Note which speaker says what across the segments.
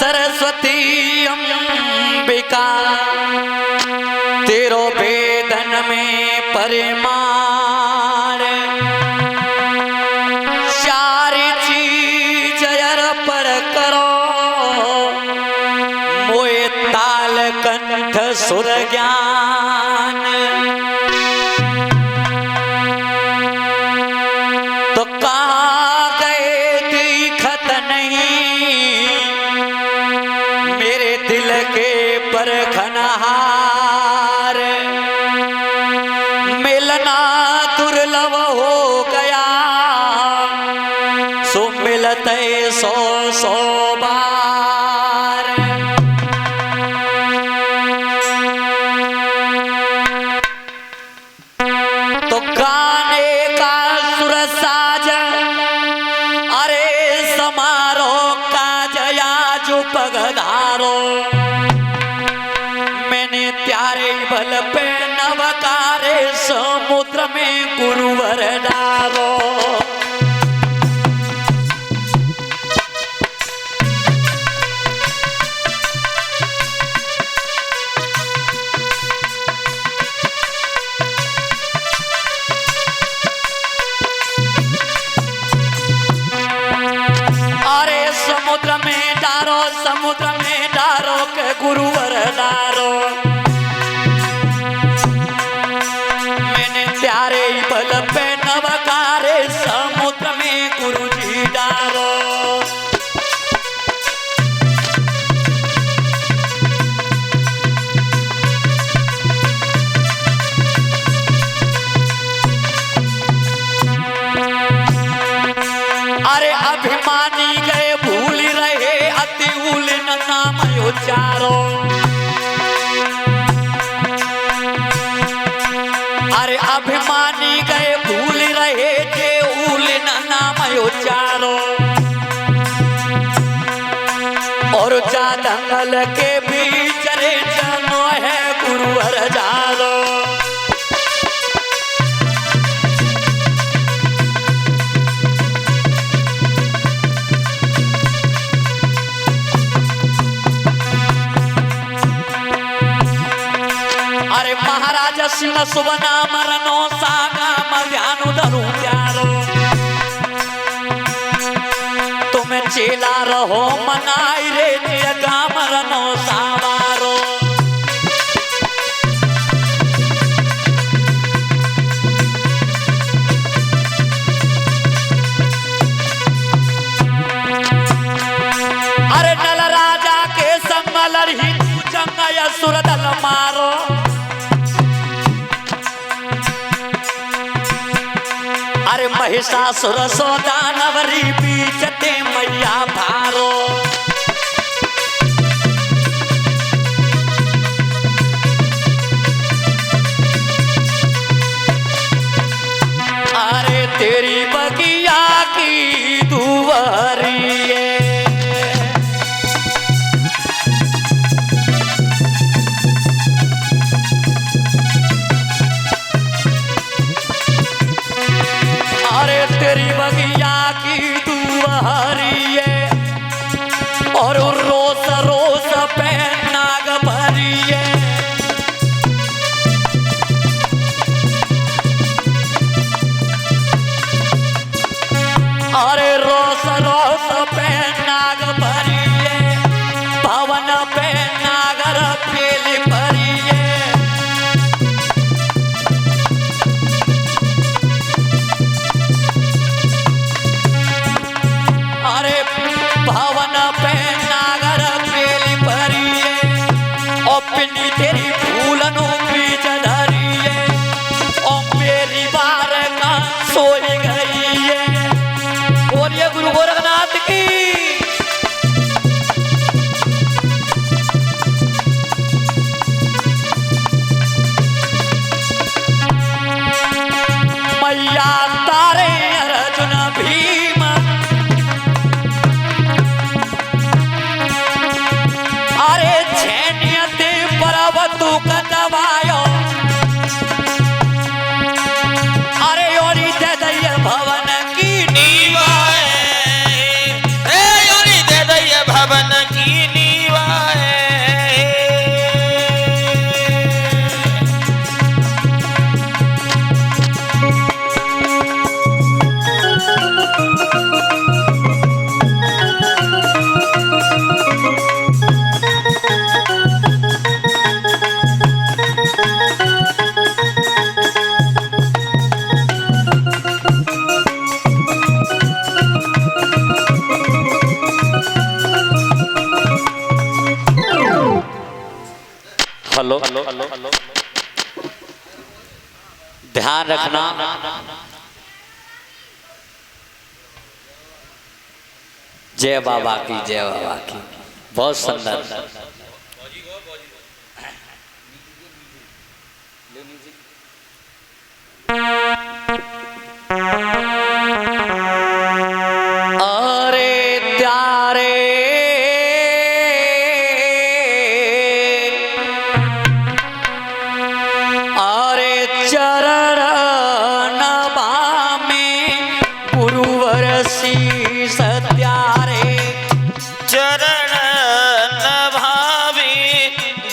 Speaker 1: सरस्वती अंबिका तेरो वेदन में परिमाण सारी चीज अर्पण करो मोए ताल कंठ सुर ज्ञान तो कहाँ गए दिखत नहीं मेरे दिल के परखनहार मिलना दुर्लभ हो गया सो मिलते सौ सौ बार तो गाने का सुर साज अरे समारोह का जया जो पगधारो मैंने त्यारे बल पे नवकारे समुद्र में गुरुवर डालो समुद्र में डारो के गुरुवर डारो मैंने प्यारे बल पे नवकारे समुद्र में गुरुजी डारो अरे अभिमानी गए भूल रहे अति नाम उच्चारो अरे अभिमानी गए भूल रहे थे उल नाम उच्चारो और जा दंगल के बीच रे जनो है गुरुवर जारो महाराज सिंह सुवना मरनो सागा मध्यानु धरू प्यारो तुम चेला रहो मनाई रे जगा मरनो सावारो अरे नल राजा के संगल हिंदू जंग असुर दल मारो अरे महिषासुर सो दानवरी बीचते मैया भारो अरे तेरी बगिया की दुआरिये तेरी बगिया की दुआरिये और रोस रोस पे नाग भरिये अरे रोस रोस पे नाग भरिये भवन पे नागर पेली भरिये भवन पे नागर पेली भरिये अपनी तेरी फूलनु बीज धरिये और मेरी बार का सोई गई है और ये गुरु गोरखनाथ की मैया तारे अर्जुन भीम अरे छैन्यते पर्वतु कदवायो अरे ओरी दय भवन की नीवा हेलो, ध्यान रखना, जय बाबा की, जय बाबा की। बहुत सुंदर। अरे प्यारे अरे चरण नभामि गुरुवर शीस त्यारे,
Speaker 2: चरण नभामि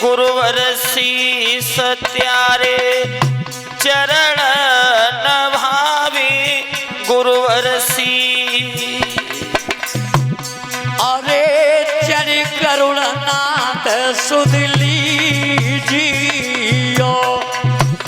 Speaker 2: गुरुवर शीस त्यारे, चरण नभामि गुरुवर शीस।
Speaker 1: अरे चर करुणानाथ सुध लीजियो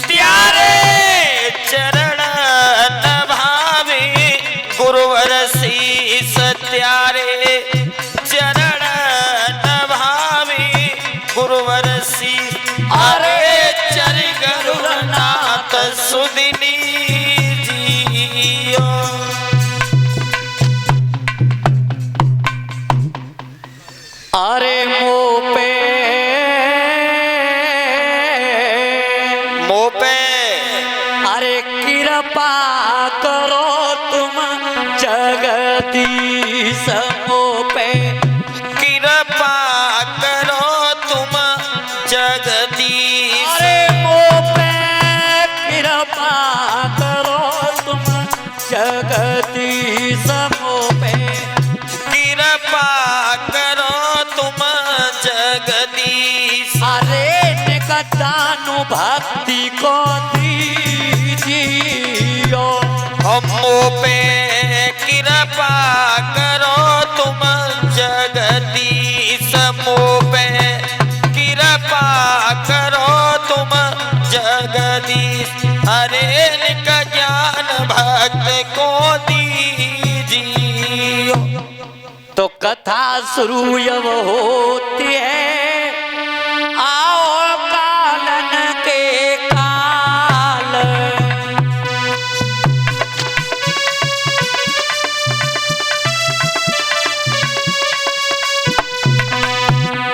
Speaker 2: त्यारे, चरण नभामि गुरुवर शीस त्यारे, चरण नभामि गुरुवर शीस। अरे चर करुणानाथ सुध लीजियो।
Speaker 1: अरे
Speaker 2: मुँह पे
Speaker 1: अरे कृपा करो तुम जगदीश मुँह पे,
Speaker 2: कृपा करो तुम जगदीश।
Speaker 1: अरे मुँह पे कृपा करो तुम जगदीश मुँह पे,
Speaker 2: कृपा करो तुम जगदीश।
Speaker 1: अरे निकटानु भक्ति को दीजियो,
Speaker 2: हम पे कृपा करो तुम जगदीश, मुँह पे कृपा करो तुम जगदीश। अरे निक ज्ञान भक्त को दीजियो।
Speaker 1: तो कथा शुरू जब होती है, आओ कालन के काल,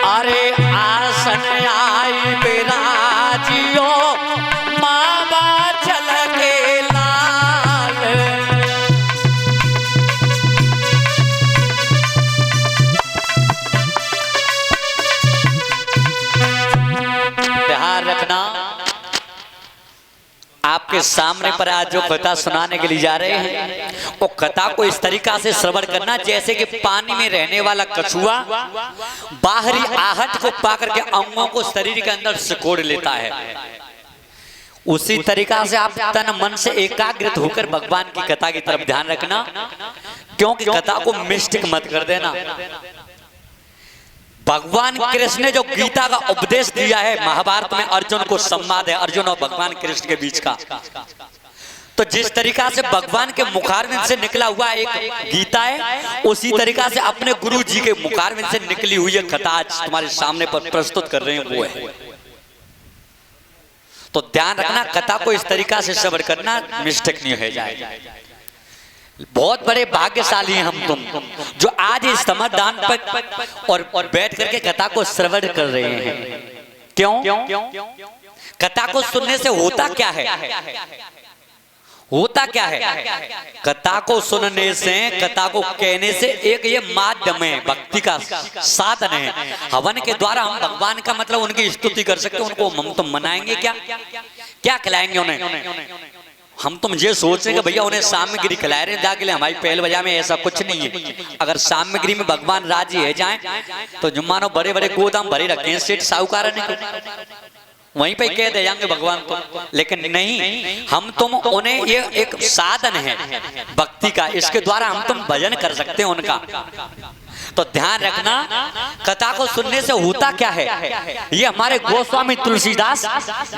Speaker 1: अरे आसन आई बिराजियो मामा चल के लाल। ध्यान रखना, आपके सामने पर आज जो कथा सुनाने के लिए जा रहे हैं, वो कथा को इस तरीका से श्रवण करना जैसे कि पानी में रहने वाला कछुआ बाहरी आहट को पाकर के अंगों को शरीर के अंदर सिकोड़ लेता है। उसी तरीका से आप तन मन से एकाग्रित होकर भगवान की कथा की तरफ ध्यान रखना, क्योंकि कथा को मिस्टिक मत कर देना। भगवान कृष्ण ने जो गीता का उपदेश दिया है, महाभारत में अर्जुन को संवाद है अर्जुन और भगवान कृष्ण के बीच का, तो जिस तरीका से भगवान के मुखारविंद से निकला हुआ एक गीता है, उसी तरीका से अपने गुरु जी के मुखारविंद से निकली हुई कथा आज तुम्हारे सामने पर प्रस्तुत कर रहे हैं, वो है। तो ध्यान रखना, कथा को इस तरीका से श्रवण करना, मिस्टेक नहीं हो जाएगा। बहुत बड़े भाग्यशाली हैं हम तुम जो आज इस समरदान पर और बैठ करके कथा को श्रवण कर रहे हैं। क्यों? कथा को सुनने से होता क्या है? होता क्या है? कथा को सुनने से, कथा को कहने से एक ये माध्यम है, भक्ति का साधन है। हवन के द्वारा हम भगवान का मतलब उनकी स्तुति कर सकते हैं। उनको हम तो मनाएंगे क्या? क्या खिलाएंगे उन्हें? हम तुम ये सोच रहे कि भैया उन्हें सामग्री खिला रहे हैं जाके हमारी पहल बजा में, ऐसा कुछ नहीं है। अगर सामग्री में भगवान राजी है जाए तो जुम्मानो बड़े बड़े गोदाम भरे रखे हैं सेठ साहूकार ने, वहीं पे कह दे जाएंगे भगवान तो। लेकिन नहीं, हम तुम उन्हें ये एक साधन है भक्ति का, इसके द्वारा हम तुम भजन कर सकते हैं उनका। तो ध्यान रखना, कथा को सुनने से होता क्या है? ये हमारे गोस्वामी तुलसीदास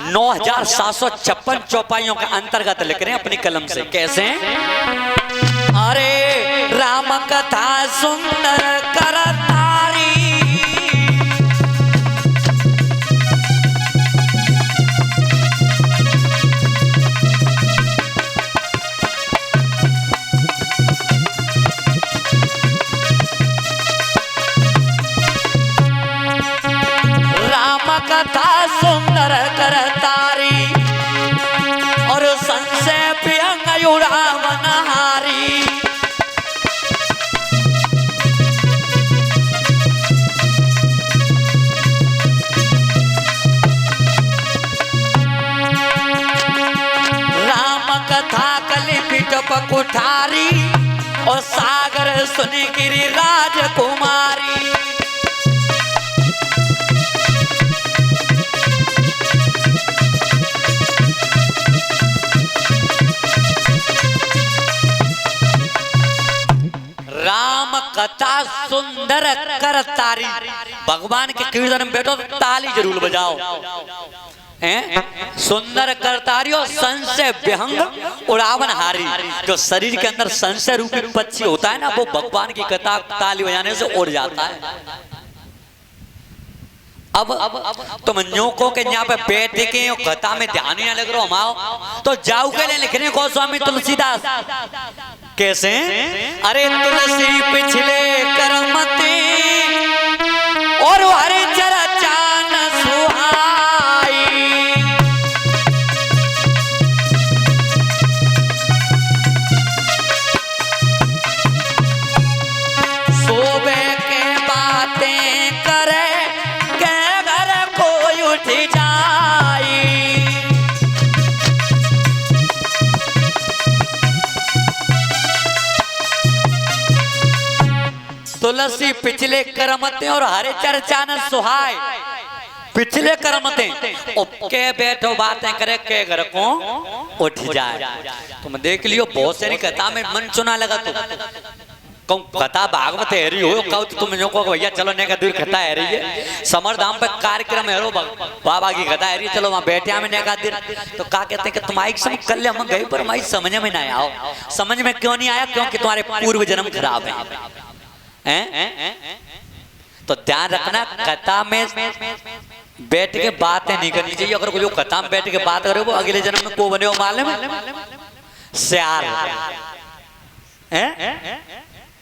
Speaker 1: 9756 चौपाइयों के अंतर्गत लिख रहे हैं अपनी कलम से। कैसे? अरे राम कथा सुंदर करतारी, सुंदर करतारी और संशय प्रियंग उड़ावन हारी। राम कथा कलिपिट कुठारी और सागर सुन गिरी राजकुमारी। राम कथा सुंदर करतारी। भगवान के कीर्तन में बैठो तो ताली जरूर बजाओ। सुंदर करतारी और संशय विहंग उड़ावन हारी। जो शरीर के अंदर संशय रूपी पक्षी होता है ना, वो भगवान की कथा ताली बजाने से उड़ जाता है। अब तुम न्यों के यहाँ पे बैठ के कथा में ध्यान ही ना लग रहा हमाओ तो जाऊ के लिए लिखने को स्वामी तुलसीदास कैसे? अरे तुलसी पिछले करमते और हरे चरचान सुहाई। सोबे के बातें करे के घर कोई उठ जाई। तुलसी पिछले करमते और हरे चर्चा न सुहाय। पिछले करमते के बैठो बातें करे के घर को उठ जाए। तुम देख लियो बहुत सारी कथा में मन सुना लगा तो कथा भागवत है रही हो कहो तो तुम जो को भैया चलो ने का दूर कथा है रही है समरधाम पे कार्यक्रम है रो बाबा की कथा है रही चलो वहां बैठे हमें ने का दिन तो क्या कहते हैं कि तुम्हारी सब कल हम गए पर हमारी समझ में ना आओ। समझ में क्यों नहीं आया? क्योंकि तुम्हारे पूर्व जन्म खराब है। तो ध्यान रखना कथा में बैठ के बातें नहीं करनी चाहिए। अगर कोई कथा में बैठ के बात करे वो अगले जन्म में को बने हो मालूम है? श्यार है।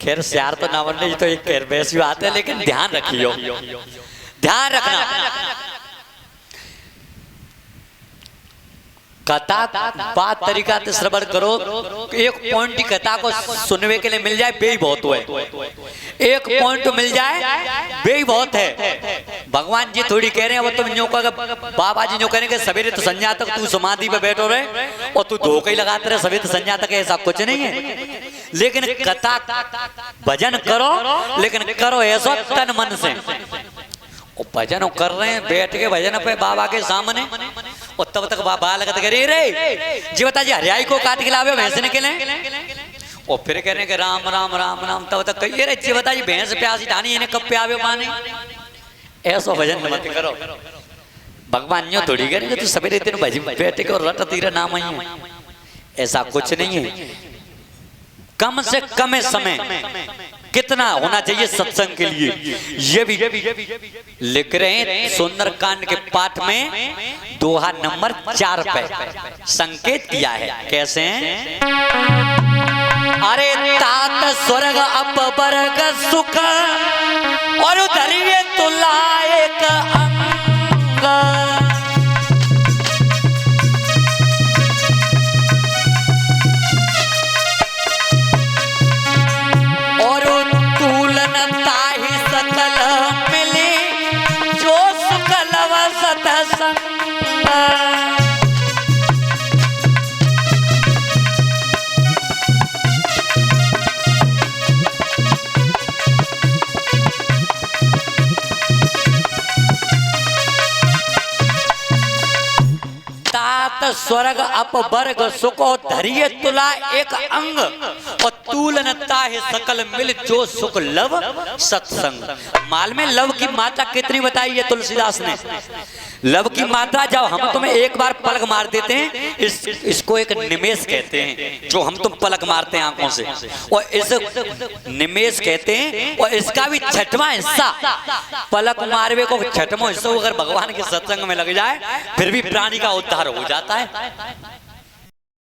Speaker 1: खैर श्यार तो ना बनने तो एक खैर वैसी बात है, लेकिन ध्यान रखियो, ध्यान रखना कथा बात तरीका से श्रवण करो। एक पॉइंट की कथा को सुनने के लिए मिल जाए बे बहुत है। एक पॉइंट मिल जाए बे बहुत है। भगवान जी थोड़ी कह रहे हैं वो तुम न्यों का बाबा जी न्यों करेंगे सवेरे तो संध्या तक तू समाधि पे बैठो रहे और तू धोखे ही लगाते रहे सवेरे तो संध्या तक, ऐसा कुछ नहीं है। लेकिन कथा भजन करो, लेकिन करो ऐसा तन मन से। भजन कर रहे हैं बैठ के भजन पे बाबा के सामने और तब तक बाबा लगता करे रे जी बता जी हरियाई को काट के लावे भैंस निकले और फिर कह रहे हैं कि राम राम राम राम। तब तक कहिए रे जी बता जी भैंस प्यासी ठानी इन्हें कब प्यावे पानी। ऐसा भजन मत करो। भगवान यो थोड़ी करेंगे तू सवेरे दिन भजन बैठ के और रट तीरा नाम ही है, ऐसा कुछ नहीं है। कम से कम समय कितना होना चाहिए सत्संग के लिए ये भी लिख रहे हैं सुंदरकांड के पाठ में दोहा नंबर 4 पे संकेत किया है। कैसे? अरे तात स्वर्ग अपवर्ग सुख और उधरिए तुला एक अंग। स्वर्ग अपवर्ग सुख धरिए तुला एक अंग और तूल नता है सकल मिल जो सुख लव सत्संग। माल में लव की मात्रा कितनी बताई है तुलसीदास ने? लव की मात्रा जब हम तुम्हें एक बार पलक मार देते हैं इसको एक निमेष कहते हैं, जो हम तुम पलक मारते हैं आंखों से, और इस निमेष कहते हैं। और इसका भी छठवां हिस्सा पलक मारवे को छठवां हिस्सा अगर भगवान के सत्संग में लग जाए फिर भी प्राणी का उद्धार हो जाता है।